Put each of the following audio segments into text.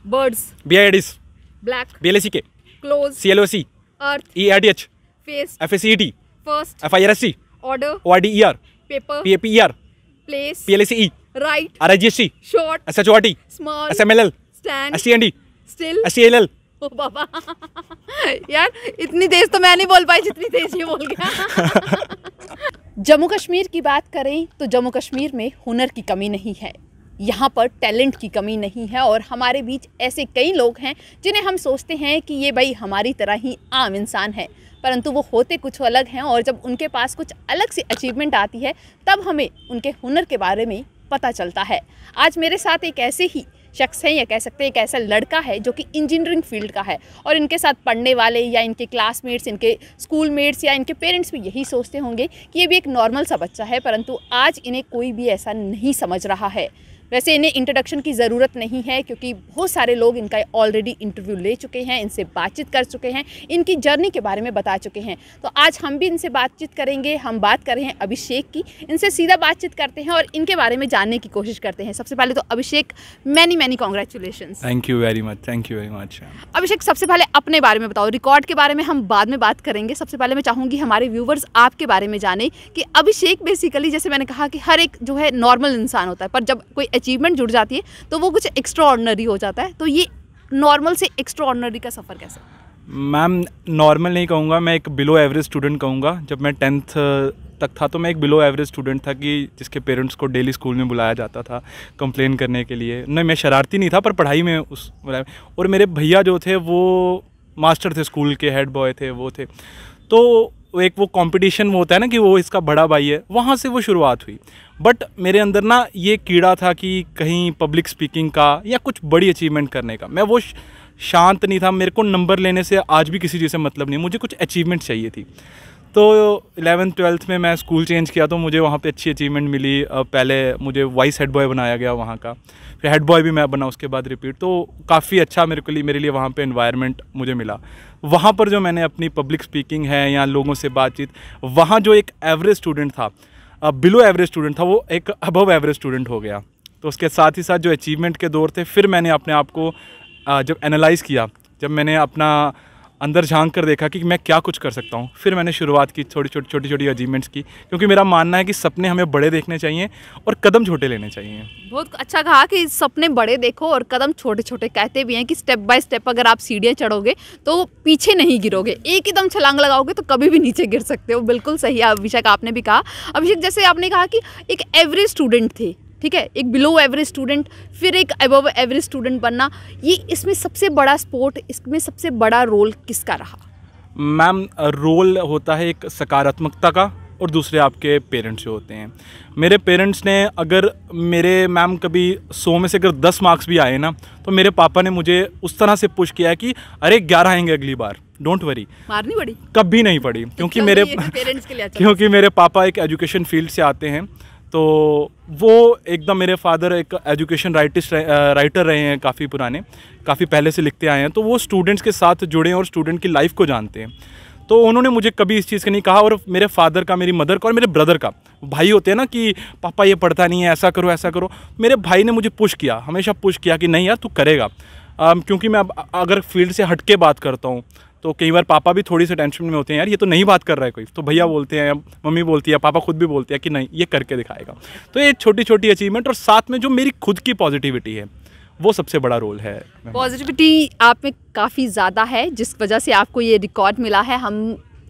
birds, BIDs, black, BLACK, close, CLOC, earth, ERTH, face, FACET, first, FIRST, order, ORDER, paper, PAPER, place, PLACE, right, RIGST, short, SHORT, small, SMLL, stand, STND, still. STLL. ओ बाबा यार इतनी तेज तो मैं नहीं बोल पाई जितनी तेज ये बोल गया। जम्मू कश्मीर की बात करें तो जम्मू कश्मीर में हुनर की कमी नहीं है, यहाँ पर टैलेंट की कमी नहीं है और हमारे बीच ऐसे कई लोग हैं जिन्हें हम सोचते हैं कि ये भाई हमारी तरह ही आम इंसान है, परंतु वो होते कुछ अलग हैं और जब उनके पास कुछ अलग सी अचीवमेंट आती है तब हमें उनके हुनर के बारे में पता चलता है। आज मेरे साथ एक ऐसे ही शख्स है या कह सकते हैं एक ऐसा लड़का है जो कि इंजीनियरिंग फील्ड का है और इनके साथ पढ़ने वाले या इनके क्लासमेट्स, इनके स्कूलमेट्स या इनके पेरेंट्स भी यही सोचते होंगे कि ये भी एक नॉर्मल सा बच्चा है, परंतु आज इन्हें कोई भी ऐसा नहीं समझ रहा है। वैसे इन्हें इंट्रोडक्शन की ज़रूरत नहीं है क्योंकि बहुत सारे लोग इनका ऑलरेडी इंटरव्यू ले चुके हैं, इनसे बातचीत कर चुके हैं, इनकी जर्नी के बारे में बता चुके हैं। तो आज हम भी इनसे बातचीत करेंगे। हम बात कर रहे हैं अभिषेक की, इनसे सीधा बातचीत करते हैं और इनके बारे में जानने की कोशिश करते हैं। सबसे पहले तो Abhishek many congratulations. Thank you very much, thank you very much. Abhishek सबसे पहले अपने बारे में बताओ, रिकॉर्ड के बारे में हम बाद में बात करेंगे। सबसे पहले मैं चाहूँगी हमारे व्यूवर्स आपके बारे में जाने कि अभिषेक बेसिकली जैसे मैंने कहा कि हर एक जो है नॉर्मल इंसान होता है, पर जब कोई अचीवमेंट जुड़ जाती है तो वो कुछ एक्स्ट्रा ऑर्डिनरी हो जाता है। तो ये नॉर्मल से एक्स्ट्रा ऑर्डिनरी का सफ़र कैसा? मैम नॉर्मल नहीं कहूँगा, मैं एक बिलो एवरेज स्टूडेंट कहूँगा। जब मैं 10th तक था तो मैं एक बिलो एवरेज स्टूडेंट था कि जिसके पेरेंट्स को डेली स्कूल में बुलाया जाता था कंप्लेन करने के लिए। नहीं, मैं शरारती नहीं था पर पढ़ाई में और मेरे भैया जो थे वो मास्टर थे, स्कूल के हेड बॉय थे, वो थे। तो एक वो कंपटीशन में होता है ना कि वो इसका बड़ा भाई है, वहाँ से वो शुरुआत हुई। बट मेरे अंदर ना ये कीड़ा था कि कहीं पब्लिक स्पीकिंग का या कुछ बड़ी अचीवमेंट करने का। मैं वो शांत नहीं था, मेरे को नंबर लेने से आज भी किसी चीज़ से मतलब नहीं, मुझे कुछ अचीवमेंट चाहिए थी। तो 11th 12th में मैं स्कूल चेंज किया तो मुझे वहाँ पे अच्छी अचीवमेंट मिली। पहले मुझे वाइस हेड बॉय बनाया गया वहाँ का, फिर हेड बॉय भी मैं बना उसके बाद रिपीट। तो काफ़ी अच्छा मेरे लिए वहाँ पे एनवायरनमेंट मुझे मिला। वहाँ पर जो मैंने अपनी पब्लिक स्पीकिंग है या लोगों से बातचीत, वहाँ जो एक एवरेज स्टूडेंट था, बिलो एवरेज स्टूडेंट था, वो एक अबव एवरेज स्टूडेंट हो गया। तो उसके साथ ही साथ जो अचीवमेंट के दौर थे, फिर मैंने अपने आप को जब एनालाइज़ किया, जब मैंने अपना अंदर झांक कर देखा कि मैं क्या कुछ कर सकता हूँ, फिर मैंने शुरुआत की छोटी अचीवमेंट्स की, क्योंकि मेरा मानना है कि सपने हमें बड़े देखने चाहिए और कदम छोटे लेने चाहिए। बहुत अच्छा कहा कि सपने बड़े देखो और कदम छोटे छोटे। कहते भी हैं कि स्टेप बाय स्टेप अगर आप सीढ़ियाँ चढ़ोगे तो पीछे नहीं गिरोगे, एक ही दम छलांग लगाओगे तो कभी भी नीचे गिर सकते हो। बिल्कुल सही है अभिषेक, आपने भी कहा। अभिषेक जैसे आपने कहा कि एक एवरेज स्टूडेंट थे, ठीक है, एक बिलो एवरेज स्टूडेंट, फिर एक अबव एवरेज स्टूडेंट बनना, ये इसमें सबसे बड़ा सपोर्ट, इसमें सबसे बड़ा रोल किसका रहा? मैम रोल होता है एक सकारात्मकता का और दूसरे आपके पेरेंट्स जो होते हैं। मेरे पेरेंट्स ने अगर मेरे मैम कभी 100 में से अगर 10 मार्क्स भी आए ना, तो मेरे पापा ने मुझे उस तरह से पुश किया कि अरे 11 आएंगे अगली बार, डोंट वरी। मार नहीं पड़ी? कभी नहीं पड़ी, क्योंकि मेरे पेरेंट्स के लिए अच्छा, क्योंकि मेरे पापा एक एजुकेशन फील्ड से आते हैं। तो वो एकदम, मेरे फादर एक एजुकेशन राइटर रहे हैं, काफ़ी पुराने, काफ़ी पहले से लिखते आए हैं। तो वो स्टूडेंट्स के साथ जुड़े हैं और स्टूडेंट की लाइफ को जानते हैं। तो उन्होंने मुझे कभी इस चीज़ का नहीं कहा। और मेरे फादर का, मेरी मदर का और मेरे ब्रदर का, भाई होते हैं ना कि पापा ये पढ़ता नहीं है, ऐसा करो ऐसा करो, मेरे भाई ने मुझे पुश किया, हमेशा पुश किया कि नहीं यार तू करेगा। क्योंकि मैं अगर फील्ड से हट के बात करता हूँ तो कई बार पापा भी थोड़ी सी टेंशन में होते हैं, यार ये तो नहीं बात कर रहा है कोई, तो भैया बोलते हैं, मम्मी बोलती है, पापा खुद भी बोलते हैं कि नहीं ये करके दिखाएगा। तो ये छोटी अचीवमेंट और साथ में जो मेरी खुद की पॉजिटिविटी है, वो सबसे बड़ा रोल है। पॉजिटिविटी आप में काफ़ी ज़्यादा है, जिस वजह से आपको ये रिकॉर्ड मिला है। हम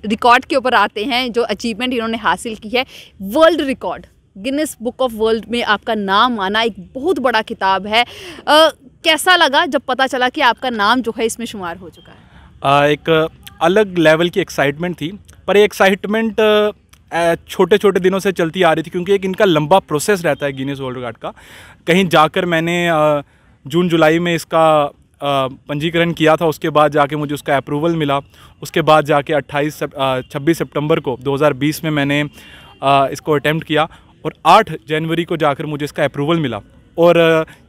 रिकॉर्ड के ऊपर आते हैं, जो अचीवमेंट इन्होंने हासिल की है, world record, Guinness book of world में आपका नाम आना एक बहुत बड़ा किताब है। कैसा लगा जब पता चला कि आपका नाम जो है इसमें शुमार हो चुका है? एक अलग लेवल की एक्साइटमेंट थी, पर ये एक्साइटमेंट छोटे दिनों से चलती आ रही थी, क्योंकि एक इनका लंबा प्रोसेस रहता है गिनीज वर्ल्ड रिकॉर्ड का। कहीं जाकर मैंने जून जुलाई में इसका पंजीकरण किया था, उसके बाद जाके मुझे उसका अप्रूवल मिला। उसके बाद जाके 26 सितंबर को 2020 में मैंने इसको अटैम्प्ट किया और 8 जनवरी को जाकर मुझे इसका अप्रूवल मिला और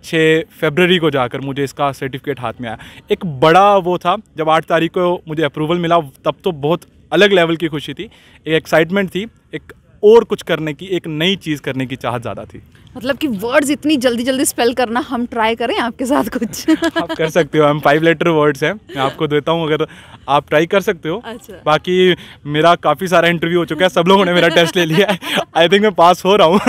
6 फरवरी को जाकर मुझे इसका सर्टिफिकेट हाथ में आया। एक बड़ा वो था, जब 8 तारीख को मुझे अप्रूवल मिला तब तो बहुत अलग लेवल की खुशी थी, एक एक्साइटमेंट थी, एक और कुछ करने की, एक नई चीज़ करने की चाहत ज़्यादा थी। मतलब कि वर्ड्स इतनी जल्दी जल्दी स्पेल करना, हम ट्राई करें आपके साथ कुछ? आप कर सकते हो, हम 5 लेटर वर्ड्स हैं, मैं आपको देता हूँ, अगर आप ट्राई कर सकते हो। अच्छा। बाकी मेरा काफ़ी सारा इंटरव्यू हो चुका है, सब लोगों ने मेरा टेस्ट ले लिया है, आई थिंक मैं पास हो रहा हूँ।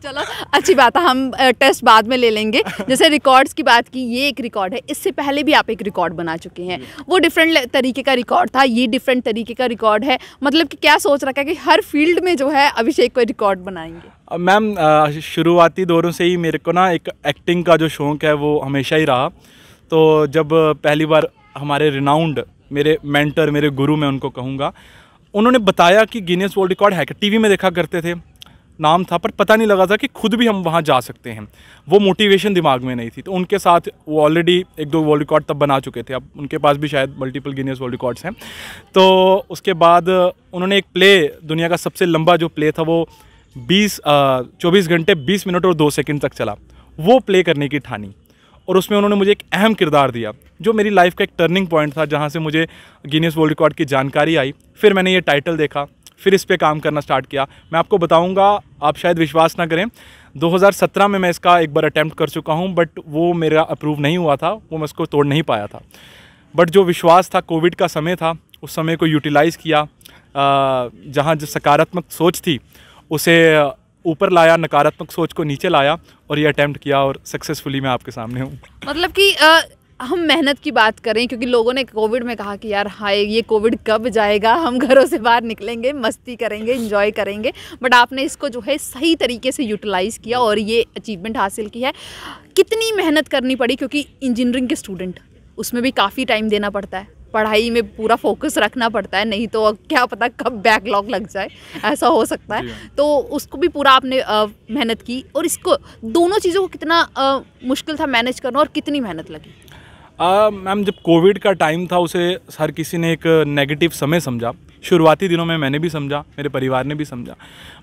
चलो अच्छी बात है, हम टेस्ट बाद में ले लेंगे। जैसे रिकॉर्ड्स की बात की, ये एक रिकॉर्ड है, इससे पहले भी आप एक रिकॉर्ड बना चुके हैं, वो डिफरेंट तरीके का रिकॉर्ड था, ये डिफरेंट तरीके का रिकॉर्ड है। मतलब कि क्या सोच रखा है कि हर फील्ड में जो है अभिषेक को रिकॉर्ड बनाएंगे? मैम शुरुआती दौरों से ही मेरे को ना एक एक्टिंग का जो शौक़ है वो हमेशा ही रहा। तो जब पहली बार हमारे रिनाउंड मेरे मेंटर, मेरे गुरु मैं उनको कहूँगा, उन्होंने बताया कि गिनीज वर्ल्ड रिकॉर्ड है, कि टीवी में देखा करते थे, नाम था, पर पता नहीं लगा था कि खुद भी हम वहाँ जा सकते हैं। वो मोटिवेशन दिमाग में नहीं थी। तो उनके साथ वो ऑलरेडी 1-2 वर्ल्ड रिकॉर्ड तब बना चुके थे, अब उनके पास भी शायद मल्टीपल गिनीज वर्ल्ड रिकॉर्ड्स हैं। तो उसके बाद उन्होंने एक प्ले, दुनिया का सबसे लंबा जो प्ले था वो 24 घंटे 20 मिनट और 2 सेकंड तक चला, वो प्ले करने की ठानी। और उसमें उन्होंने मुझे एक अहम किरदार दिया, जो मेरी लाइफ का एक टर्निंग पॉइंट था, जहाँ से मुझे गिनीज वर्ल्ड रिकॉर्ड की जानकारी आई। फिर मैंने ये टाइटल देखा, फिर इस पे काम करना स्टार्ट किया। मैं आपको बताऊंगा, आप शायद विश्वास ना करें, 2017 में मैं इसका एक बार अटैम्प्ट कर चुका हूँ, बट वो मेरा अप्रूव नहीं हुआ था, वो मैं उसको तोड़ नहीं पाया था। बट जो विश्वास था, कोविड का समय था, उस समय को यूटिलाइज़ किया, जहाँ जो सकारात्मक सोच थी उसे ऊपर लाया, नकारात्मक सोच को नीचे लाया, और ये अटैम्प्ट किया, और सक्सेसफुली मैं आपके सामने हूँ। मतलब कि हम मेहनत की बात करें, क्योंकि लोगों ने कोविड में कहा कि यार हाय ये कोविड कब जाएगा, हम घरों से बाहर निकलेंगे, मस्ती करेंगे, एंजॉय करेंगे, बट आपने इसको जो है सही तरीके से यूटिलाइज़ किया और ये अचीवमेंट हासिल की है। कितनी मेहनत करनी पड़ी, क्योंकि इंजीनियरिंग के स्टूडेंट, उसमें भी काफ़ी टाइम देना पड़ता है, पढ़ाई में पूरा फोकस रखना पड़ता है, नहीं तो क्या पता कब बैकलॉग लग जाए, ऐसा हो सकता है। तो उसको भी पूरा आपने मेहनत की, और इसको दोनों चीज़ों को कितना मुश्किल था मैनेज करना, और कितनी मेहनत लगी? मैम जब कोविड का टाइम था, उसे हर किसी ने एक नेगेटिव समय समझा। शुरुआती दिनों में मैंने भी समझा, मेरे परिवार ने भी समझा,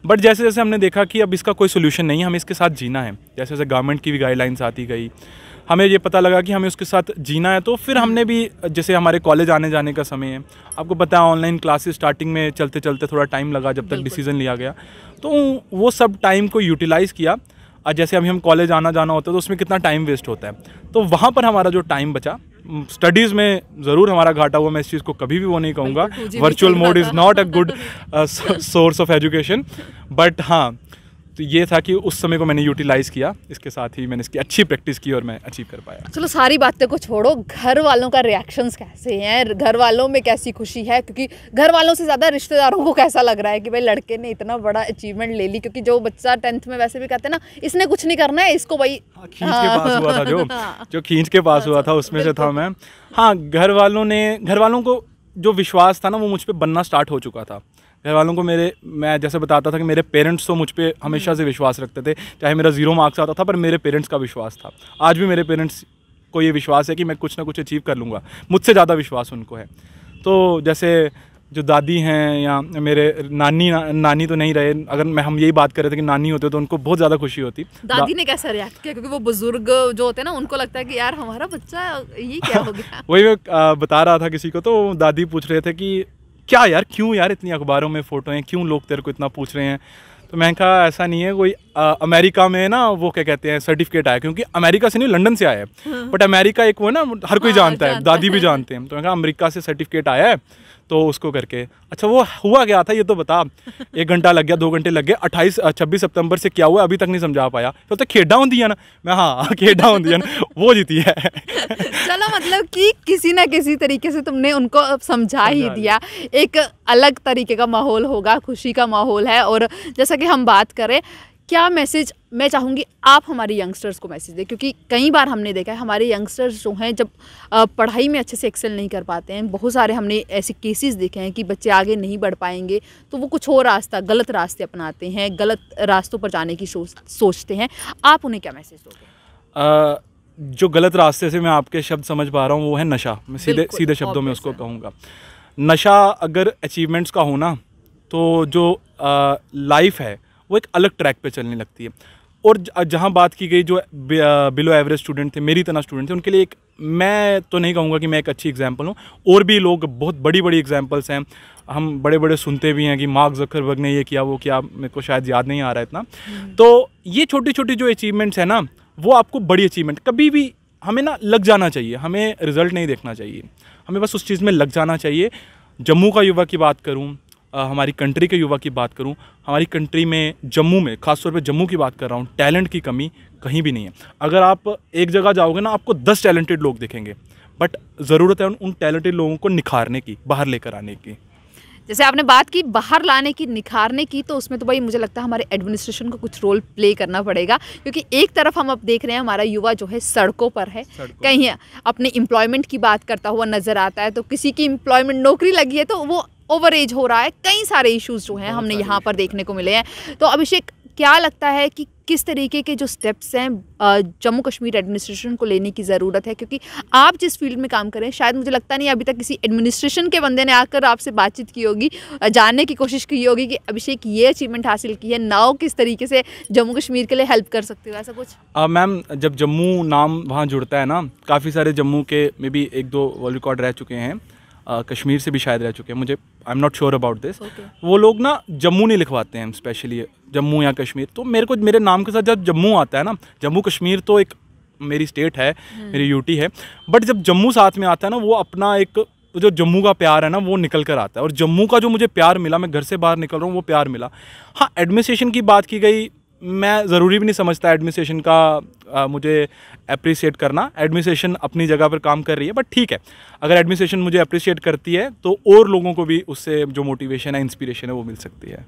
बट जैसे जैसे हमने देखा कि अब इसका कोई सोल्यूशन नहीं है, हमें इसके साथ जीना है। जैसे जैसे गवर्नमेंट की भी गाइडलाइंस आती गई, हमें ये पता लगा कि हमें उसके साथ जीना है। तो फिर हमने भी, जैसे हमारे कॉलेज आने जाने का समय है, आपको पता है ऑनलाइन क्लासेस स्टार्टिंग में चलते चलते थोड़ा टाइम लगा जब तक डिसीजन लिया गया, तो वो सब टाइम को यूटिलाइज़ किया। जैसे अभी हम कॉलेज आना जाना होता है तो उसमें कितना टाइम वेस्ट होता है, तो वहाँ पर हमारा जो टाइम बचा, स्टडीज़ में ज़रूर हमारा घाटा हुआ, मैं इस चीज़ को कभी भी वो नहीं कहूँगा। Virtual mode is not a good source of education, but हाँ, तो ये था कि उस समय को मैंने यूटिलाइज़ किया, इसके साथ ही मैंने इसकी अच्छी प्रैक्टिस की और मैं अचीव कर पाया। चलो सारी बातें को छोड़ो, घर वालों का रिएक्शंस कैसे हैं, घर वालों में कैसी खुशी है? क्योंकि घर वालों से ज़्यादा रिश्तेदारों को कैसा लग रहा है कि भाई लड़के ने इतना बड़ा अचीवमेंट ले ली? क्योंकि जो बच्चा 10th में वैसे भी कहते हैं ना, इसने कुछ नहीं करना है, इसको भाई खींच के पास हुआ था, जो खींच के पास हुआ था उसमें से था मैं। हाँ, घर वालों को जो विश्वास था ना, वो मुझ पर बनना स्टार्ट हो चुका था। घर वालों को मैं जैसे बताता था कि मेरे पेरेंट्स तो मुझ पे हमेशा से विश्वास रखते थे, चाहे मेरा 0 मार्क्स आता था, पर मेरे पेरेंट्स का विश्वास था। आज भी मेरे पेरेंट्स को ये विश्वास है कि मैं कुछ ना कुछ अचीव कर लूँगा, मुझसे ज़्यादा विश्वास उनको है। तो जैसे जो दादी हैं या मेरे नानी तो नहीं रहे, अगर हम यही बात कर रहे थे कि नानी होते तो उनको बहुत ज़्यादा खुशी होती। दादी ने कैसा रिएक्ट किया? क्योंकि वो बुजुर्ग जो होते हैं ना, उनको लगता है कि यार हमारा बच्चा ये क्या हो गया। वही मैं बता रहा था किसी को, तो दादी पूछ रहे थे कि क्या यार, क्यों यार इतनी अखबारों में फ़ोटो हैं, क्यों लोग तेरे को इतना पूछ रहे हैं? तो मैंने कहा ऐसा नहीं है, कोई अमेरिका में ना वो क्या कहते हैं सर्टिफिकेट आया, क्योंकि अमेरिका से नहीं लंदन से आया है, बट अमेरिका एक वो ना हर कोई जानता है, दादी भी जानते हैं। तो मैंने कहा अमेरिका से सर्टिफिकेट आया है, तो उसको करके अच्छा वो हुआ क्या था ये तो बता। 1 घंटा लग गया, 2 घंटे लग गए, 26 सितंबर से क्या हुआ अभी तक नहीं समझा पाया। तो खेड़ा होती है ना, मैं हाँ खेड़ा होती है ना, वो जीती है। चलो मतलब कि किसी ना किसी तरीके से तुमने उनको समझा ही दिया। एक अलग तरीके का माहौल होगा, खुशी का माहौल है। और जैसा कि हम बात करें, क्या मैसेज मैं चाहूँगी आप हमारे यंगस्टर्स को मैसेज दें, क्योंकि कई बार हमने देखा है हमारे यंगस्टर्स जो हैं जब पढ़ाई में अच्छे से एक्सेल नहीं कर पाते हैं, बहुत सारे हमने ऐसे केसेस देखे हैं कि बच्चे आगे नहीं बढ़ पाएंगे, तो वो कुछ और गलत रास्ते अपनाते हैं, गलत रास्तों पर जाने की सोचते हैं। आप उन्हें क्या मैसेज दोगे? जो गलत रास्ते से मैं आपके शब्द समझ पा रहा हूँ वो है नशा। मैं सीधे शब्दों में उसको कहूँगा। नशा अगर अचीवमेंट्स का होना, तो जो लाइफ है वो एक अलग ट्रैक पे चलने लगती है। और जहाँ बात की गई जो बिलो एवरेज स्टूडेंट थे, मेरी तरह स्टूडेंट थे, उनके लिए एक, मैं तो नहीं कहूँगा कि मैं एक अच्छी एग्जांपल हूँ, और भी लोग बहुत बड़ी बड़ी एग्जांपल्स हैं, हम बड़े बड़े सुनते भी हैं कि मार्क ज़करबर्ग ने ये किया वो किया, मेरे को शायद याद नहीं आ रहा है इतना। तो ये छोटी छोटी जो अचीवमेंट्स हैं ना, वो आपको बड़ी अचीवमेंट, कभी भी हमें ना लग जाना चाहिए, हमें रिजल्ट नहीं देखना चाहिए, हमें बस उस चीज़ में लग जाना चाहिए। जम्मू का युवा की बात करूँ, हमारी कंट्री के युवा की बात करूं, हमारी कंट्री में जम्मू में, खासतौर पे जम्मू की बात कर रहा हूं, टैलेंट की कमी कहीं भी नहीं है। अगर आप एक जगह जाओगे ना, आपको 10 टैलेंटेड लोग दिखेंगे, बट ज़रूरत है उन टैलेंटेड लोगों को निखारने की, बाहर लेकर आने की। जैसे आपने बात की बाहर लाने की, निखारने की, तो उसमें तो भाई मुझे लगता है हमारे एडमिनिस्ट्रेशन को कुछ रोल प्ले करना पड़ेगा, क्योंकि एक तरफ हम अब देख रहे हैं हमारा युवा जो है सड़कों पर है, कहीं अपने एम्प्लॉयमेंट की बात करता हुआ नजर आता है, तो किसी की एम्प्लॉयमेंट नौकरी लगी है तो वो ओवर एज हो रहा है, कई सारे इश्यूज जो हैं हमने यहाँ पर देखने को मिले हैं। तो अभिषेक, क्या लगता है कि किस तरीके के जो स्टेप्स हैं जम्मू कश्मीर एडमिनिस्ट्रेशन को लेने की ज़रूरत है, क्योंकि आप जिस फील्ड में काम करें, शायद मुझे लगता नहीं अभी तक किसी एडमिनिस्ट्रेशन के बंदे ने आकर आपसे बातचीत की होगी, जानने की कोशिश की होगी कि अभिषेक ये अचीवमेंट हासिल की है, नाउ किस तरीके से जम्मू कश्मीर के लिए हेल्प कर सकते हो, ऐसा कुछ? मैम, जब जम्मू नाम वहाँ जुड़ता है ना, काफ़ी सारे जम्मू के मे बी 1-2 वर्ल्ड रिकॉर्ड रह चुके हैं, कश्मीर से भी शायद रह चुके हैं, मुझे I am not sure about this. वो लोग ना जम्मू नहीं लिखवाते हैं, स्पेशली जम्मू या कश्मीर। तो मेरे को मेरे नाम के साथ जब जम्मू आता है ना, जम्मू कश्मीर तो एक मेरी स्टेट है, मेरी यूटी है, बट जब जम्मू साथ में आता है ना, वो अपना एक जो जम्मू का प्यार है ना, वो निकल कर आता है। और जम्मू का जो मुझे प्यार मिला, मैं घर से बाहर निकल रहा हूँ, वो प्यार मिला। हाँ, एडमिनिस्ट्रेशन की बात की गई, मैं ज़रूरी भी नहीं समझता एडमिनिस्ट्रेशन का मुझे अप्रिशिएट करना। एडमिनिस्ट्रेशन अपनी जगह पर काम कर रही है, बट ठीक है, अगर एडमिनिस्ट्रेशन मुझे अप्रिशिएट करती है तो और लोगों को भी उससे जो मोटिवेशन है, इंस्पिरेशन है, वो मिल सकती है।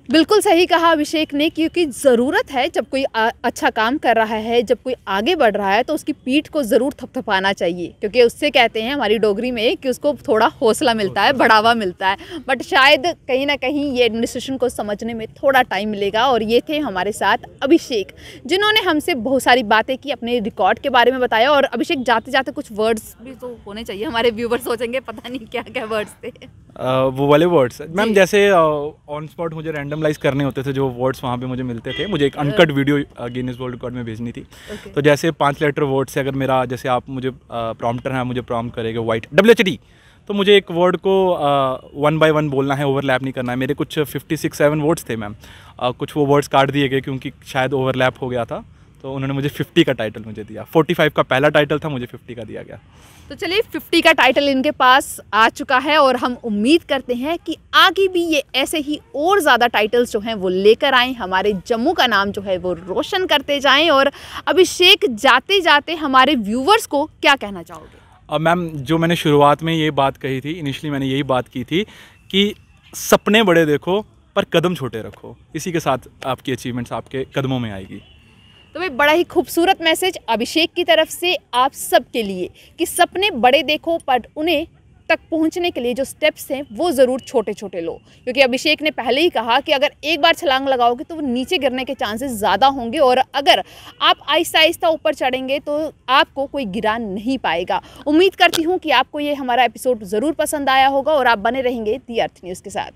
बिल्कुल सही कहा अभिषेक ने, क्योंकि ज़रूरत है जब कोई अच्छा काम कर रहा है, जब कोई आगे बढ़ रहा है, तो उसकी पीठ को ज़रूर थपथपाना चाहिए, क्योंकि उससे कहते हैं हमारी डोगरी में कि उसको थोड़ा हौसला मिलता है, बढ़ावा मिलता है। बट शायद कहीं ना कहीं ये एडमिनिस्ट्रेशन को समझने में थोड़ा टाइम मिलेगा। और ये थे हमारे साथ अभिषेक, जिन्होंने हमसे बहुत सारी बातें की, अपने रिकॉर्ड के बारे में बताया। और अभिषेक, जाते जाते कुछ वर्ड्स भी तो होने चाहिए, हमारे व्यूवर्स सोचेंगे पता नहीं क्या क्या वर्ड्स थे। वो वाले वर्ड्स मैम, जैसे ऑन स्पॉट मुझे रैंडमलाइज करने होते थे जो वर्ड्स वहाँ पे मुझे मिलते थे, मुझे एक uncut video Guinness world record में भेजनी थी। तो जैसे 5 लेटर वर्ड से, अगर मेरा, जैसे आप मुझे प्रॉम्प्टर है, मुझे प्रॉम्प्ट करेगा वाइट WHD, तो मुझे एक वर्ड को 1 by 1 बोलना है, ओवरलैप नहीं करना है। मेरे कुछ 56-7 वर्ड्स थे मैम, कुछ वो वर्ड्स काट दिए गए क्योंकि शायद ओवरलैप हो गया था, तो उन्होंने मुझे 50 का टाइटल मुझे दिया। 45 का पहला टाइटल था, मुझे 50 का दिया गया। तो चलिए, 50 का टाइटल इनके पास आ चुका है, और हम उम्मीद करते हैं कि आगे भी ये ऐसे ही और ज़्यादा टाइटल्स जो हैं वो लेकर आएँ, हमारे जम्मू का नाम जो है वो रोशन करते जाएं। और अभिषेक, जाते जाते हमारे व्यूवर्स को क्या कहना चाहोगे? मैम, जो मैंने शुरुआत में ये बात कही थी, इनिशियली मैंने यही बात की थी कि सपने बड़े देखो पर कदम छोटे रखो, इसी के साथ आपकी अचीवमेंट्स आपके कदमों में आएगी। तो भाई, बड़ा ही खूबसूरत मैसेज अभिषेक की तरफ से आप सब के लिए कि सपने बड़े देखो, पर उन्हें तक पहुंचने के लिए जो स्टेप्स हैं वो ज़रूर छोटे छोटे लो, क्योंकि अभिषेक ने पहले ही कहा कि अगर एक बार छलांग लगाओगे तो वो नीचे गिरने के चांसेस ज़्यादा होंगे, और अगर आप आहिस्ता आहिस्ता ऊपर चढ़ेंगे तो आपको कोई गिरा नहीं पाएगा। उम्मीद करती हूँ कि आपको ये हमारा एपिसोड ज़रूर पसंद आया होगा, और आप बने रहेंगे दी अर्थ न्यूज़ के साथ।